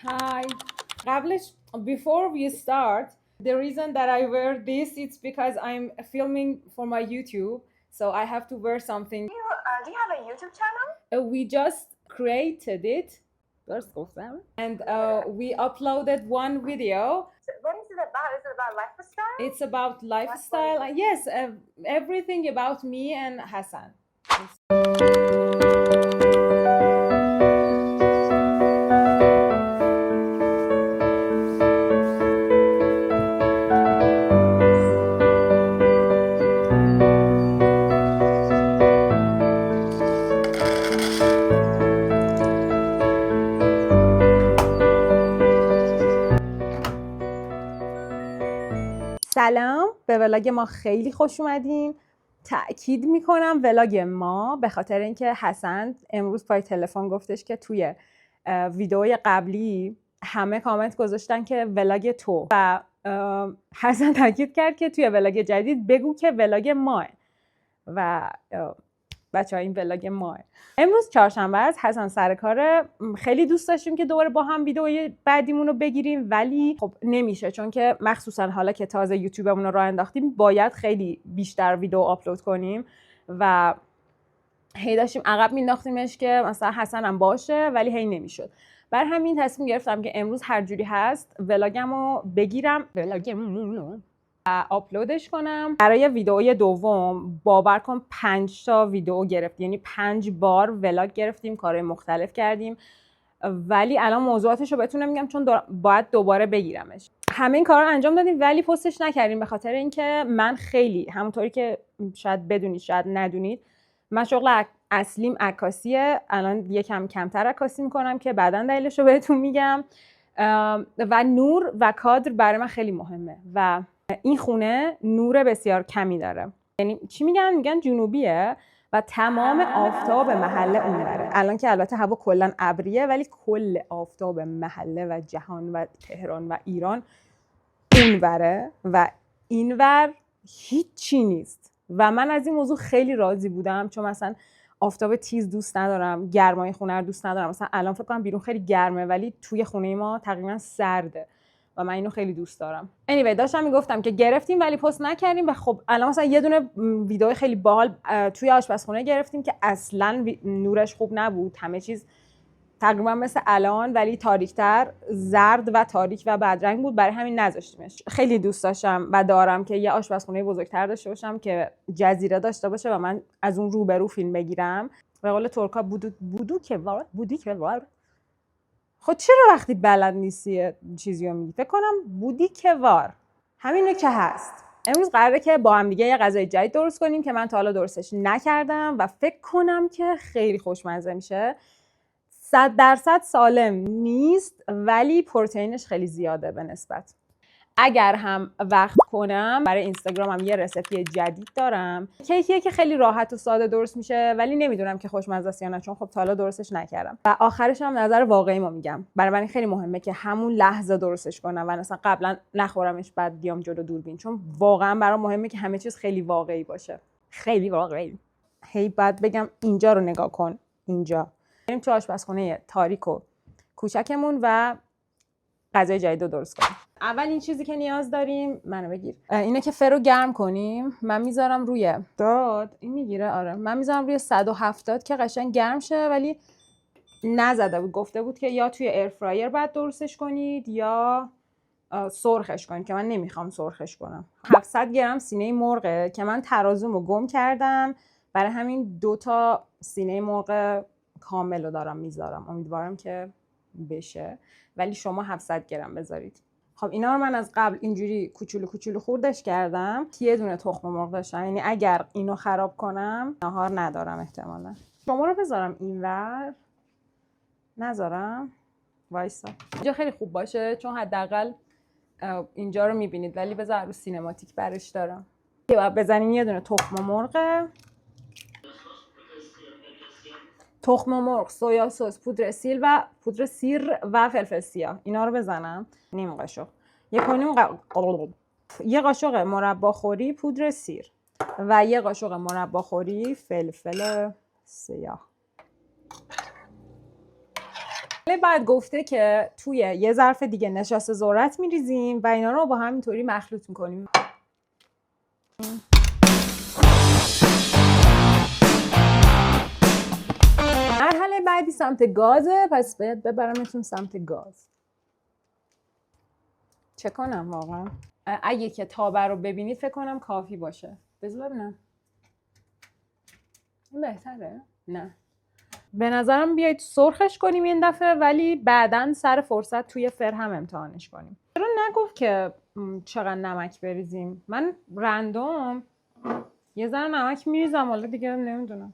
Hi. قبلش before we start, the reason that I wear this it's because I'm filming for my YouTube, so I have to wear something. Do you have a YouTube channel? We just created it. And we uploaded one video. So what is it about? Is it about lifestyle? It's about lifestyle. Yes, everything about me and Hassan. سلام، به ولاگ ما خیلی خوش اومدین. تأکید میکنم ولاگ ما به خاطر اینکه حسن امروز پای تلفن گفتش که توی ویدئوی قبلی همه کامنت گذاشتن که ولاگ تو و حسن تأکید کرد که توی ولاگ جدید بگو که ولاگ ماه و بچه‌ها این ولاگ ماه. امروز چهارشنبه است، حسن سر کاره. خیلی دوست داشتیم که دوباره با هم ویدئوی بعدیمون رو بگیریم ولی خب نمیشه، چون که مخصوصا حالا که تازه یوتیوبمون رو راه انداختیم باید خیلی بیشتر ویدئو آپلود کنیم و هی داشتیم عقب مینداختیمش که مثلا حسن هم باشه ولی هی نمیشد. بر همین تصمیم گرفتم که امروز هر جوری هست ولاگمو بگیرم آپلودش کنم. برای ویدئوی دوم باور کن 5 تا ویدئو گرفت، یعنی 5 بار ولاگ گرفتیم، کارهای مختلف کردیم، ولی الان موضوعاتش رو بهتون نمیگم چون باید دوباره بگیرمش. همه این کارا رو انجام دادیم ولی پستش نکردیم به خاطر اینکه من خیلی، همونطوری که شاید بدونید شاید ندونید، من شغل اصلیم عکاسیه. الان یکم کمتر عکاسی میکنم که بعداً دلیلش رو بهتون میگم و نور و کادر برای من خیلی مهمه و این خونه نور بسیار کمی داره. یعنی چی میگن جنوبیه و تمام آفتاب محله اونوره. الان که البته هوا کلا ابریه ولی کل آفتاب محله و جهان و تهران و ایران اونوره و اینور هیچی نیست و من از این موضوع خیلی راضی بودم، چون مثلا آفتاب تیز دوست ندارم، گرمای خونه رو دوست ندارم. مثلا الان فکر کنم بیرون خیلی گرمه ولی توی خونه ما تقریبا سرده و من اینو خیلی دوست دارم. anyway داشتم میگفتم که گرفتیم ولی پست نکردیم و خب الان مثلا یه دونه ویدیو خیلی باحال توی آشپزخونه گرفتیم که اصلا نورش خوب نبود، همه چیز تقریبا مثل الان ولی تاریک‌تر، زرد و تاریک و بدرنگ بود، برای همین نذاشتیمش. خیلی دوست داشتم و دارم که یه آشپزخونه بزرگتر داشته باشم که جزیره داشته باشه و من از اون روبرو فیلم بگیرم. به قول ترکا بودو که وار. خود چرا وقتی بلد نیستی چیزی رو میگی؟ فکر کنم بودی که وار. همینه که هست. امروز قراره که با هم دیگه یه غذای جدید درست کنیم که من تا حالا درستش نکردم و فکر کنم که خیلی خوشمزه میشه. 100% سالم نیست ولی پروتئینش خیلی زیاده به نسبت. اگر هم وقت کنم برای اینستاگرامم یه رسیپی جدید دارم، کیکیه که خیلی راحت و ساده درست میشه ولی نمیدونم که خوشمزه است یا نه، چون خب تا حالا درستش نکردم. و آخرش هم نظر واقعی ما میگم، برای من خیلی مهمه که همون لحظه درستش کنم و مثلا قبلا نخورمش بعد بیام جلو دوربین، چون واقعا برام مهمه که همه چیز خیلی واقعی باشه. خیلی واقعی. هی بعد بگم اینجا رو نگاه کن، اینجا. بریم تو آشپزخونه تاریک و کوچکمون و غذای جدید رو درست کنیم. اول این چیزی که نیاز داریم، منو بگیر، اینه که فرو گرم کنیم. من میذارم روی این میگیره، آره من میذارم روی 170 که قشنگ گرم شه، ولی نزده بود، گفته بود که یا توی ایر فرایر بعد درستش کنید یا سرخش کنید که من نمیخوام سرخش کنم. 700 گرم سینه مرغه که من ترازومو گم کردم، برای همین 2 تا سینه مرغ کامل رو دارم میذارم، امیدوارم که بشه، ولی شما 700 گرم بذارید. خب اینا رو من از قبل اینجوری کوچولو کوچولو خوردش کردم. یه دونه تخم مرغ داشتم، یعنی اگر اینو خراب کنم نهار ندارم احتمالا. شما رو بذارم اینور، نذارم وایسا اینجا خیلی خوب باشه چون حداقل اینجا رو میبینید، ولی بذار رو سینماتیک برش دارم. یه بعد بزنیم یه دونه تخم مرغ، تخم مرغ، سویا سس، پودر سیر و فلفل سیاه، اینا رو بزنم. نیم قاشق، یه قاشق مرباخوری پودر سیر و یه قاشق مرباخوری فلفل سیاه. بعد گفته که توی یه ظرف دیگه نشاسته ذرت میریزیم و اینا رو با هم اینطوری مخلوط میکنیم. مرحله بعدی سمت گازه، پس باید ببرمتون سمت گاز. چه کنم واقعا؟ اگه که تابه رو ببینید فکر کنم کافی باشه. بذار ببینم. این بهتره؟ نه. به نظرم بیایید سرخش کنیم این دفعه، ولی بعداً سر فرصت توی فر هم امتحانش کنیم. چرا نگفت که چقدر نمک بریزیم؟ من رندوم یه ذره نمک میریزم، حالا دیگه نمیدونم.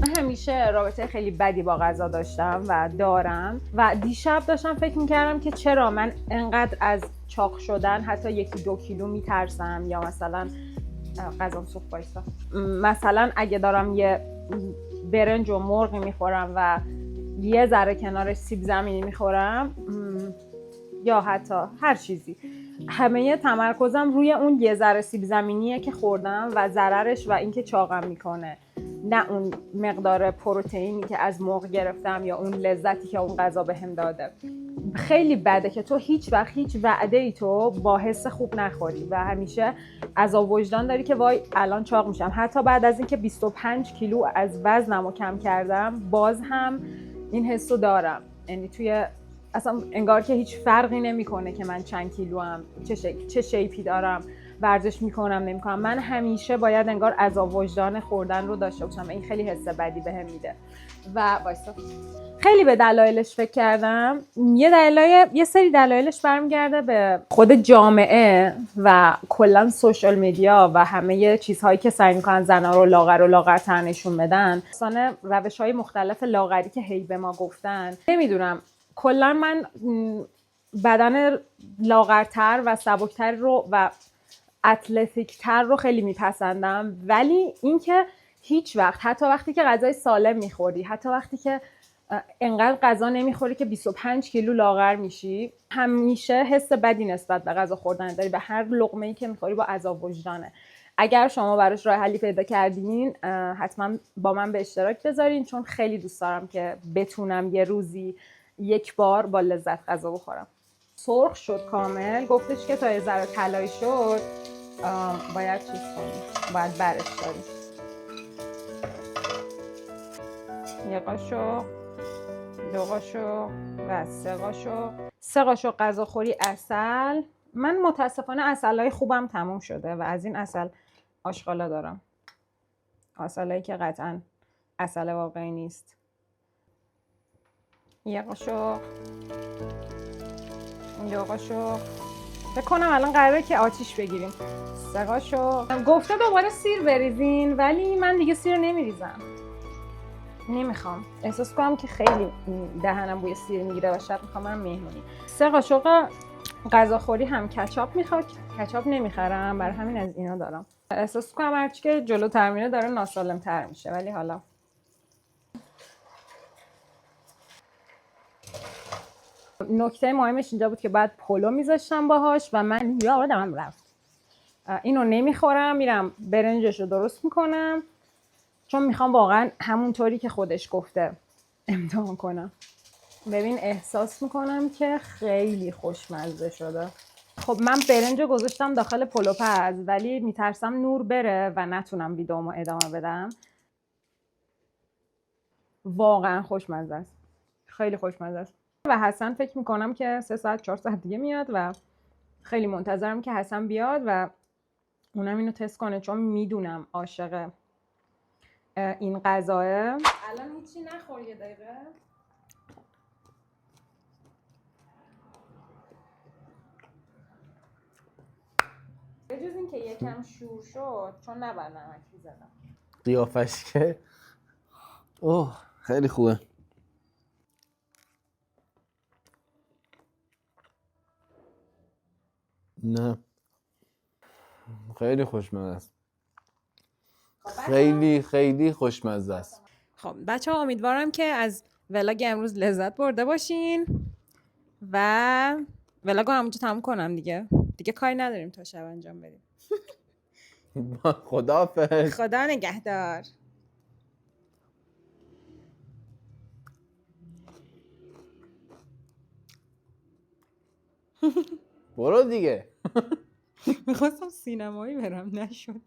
من همیشه رابطه خیلی بدی با غذا داشتم و دارم و دیشب داشتم فکر میکردم که چرا من انقدر از چاق شدن حتی 1-2 کیلو میترسم، یا مثلا غذام سوخت بایستا، مثلا اگه دارم یه برنج و مرغی میخورم و یه ذره کنارش سیب زمینی میخورم یا حتی هر چیزی، همه تمرکزم روی اون یه ذره سیب زمینیه که خوردم و ضررش و اینکه چاقم میکنه، نه اون مقدار پروتئینی که از مرغ گرفتم یا اون لذتی که اون غذا بهم داده. خیلی بده که تو هیچ وعده ای تو با حس خوب نخوری و همیشه عذاب وجدان داری که وای الان چاق میشم. حتی بعد از اینکه 25 کیلو از وزنمو کم کردم باز هم این حسو دارم، یعنی توی اصلا انگار که هیچ فرقی نمیکنه که من چند کیلوام، چه شیپی دارم، ورزش میکنم نمیکنم، من همیشه باید انگار عذاب وجدان خوردن رو داشته باشم. این خیلی حس بدی بهم میده و وایسا خیلی به دلایلش فکر کردم. یه سری دلایلش برمیگرده به خود جامعه و کلا سوشال میدیا و همه چیزهایی که سعی میکنن زنا رو لاغرتر نشون بدن. اصلا روش‌های مختلف لاغری که هی به ما گفتن، نمیدونم، کلا من بدن لاغرتر و سبکتر رو و اتلتیکتر رو خیلی میپسندم، ولی اینکه هیچ وقت، حتی وقتی که غذای سالم میخوری، حتی وقتی که انقدر غذا نمیخوری که 25 کیلو لاغر میشی، همیشه حس بدی نسبت به غذا خوردن داری. به هر لقمه‌ای که میخوری با عذاب وجدانه. اگر شما براش راه حلی پیدا کردین حتما با من به اشتراک بذارین، چون خیلی دوست دارم که بتونم یه روزی یک بار با لذت غذا بخورم. سرخ شد کامل، گفتش که تا یه ذره طلایی شد باید چیز کنیم، باید برش داریم. یه قاشق، 2 قاشق و 3 قاشق. 3 قاشق غذاخوری عسل. من متاسفانه عسلای خوبم تموم شده و از این عسل آشغالا دارم، عسلایی که قطعا عسل واقعی نیست. 1 قاشق، 2 قاشق. فکر کنم الان قراره که آتیش بگیریم. 3 قاشق. گفته دوباره سیر بریزین، ولی من دیگه سیر نمیریزم، نمیخوام. احساس کنم که خیلی دهنم بوی سیر میگیره و شب میخوام برم مهمونی. 3 قاشق غذاخوری هم کچاپ میخواد. کچاپ نمیخرم، برای همین از اینا دارم. احساس کنم هرچی که جلوتر میره داره ناسالم‌تر میشه، ولی حالا نکته مهمش اینجا بود که بعد پلو میذاشتم باهاش و من یادم رفت اینو نمیخورم، میرم برنجش رو درست میکنم، چون میخوام واقعا همونطوری که خودش گفته امتحان کنم. ببین احساس میکنم که خیلی خوشمزه شده. خب من برنج رو گذاشتم داخل پلوپز، ولی میترسم نور بره و نتونم ویدیومو ادامه بدم. واقعا خوشمزه است، خیلی خوشمزه است. و حسن فکر میکنم که 3 ساعت 4 ساعت دیگه میاد و خیلی منتظرم که حسن بیاد و اونم اینو تست کنه، چون میدونم عاشق این غذاه. الان هیچی نخور یه دقیقه. به جز این که یکم شور شد، چون نباید نمک می‌زدم. قیافش که اوه خیلی خوبه. نه خیلی خوشمزه است. خیلی خوشمزه است. خب بچه‌ها امیدوارم که از ولاگ امروز لذت برده باشین و ولاگو همونجا تموم کنم دیگه کاری نداریم تا شب انجام بدیم. خداحافظ. خدا نگهدار. برو دیگه. میخواستم سینمایی برم نشد.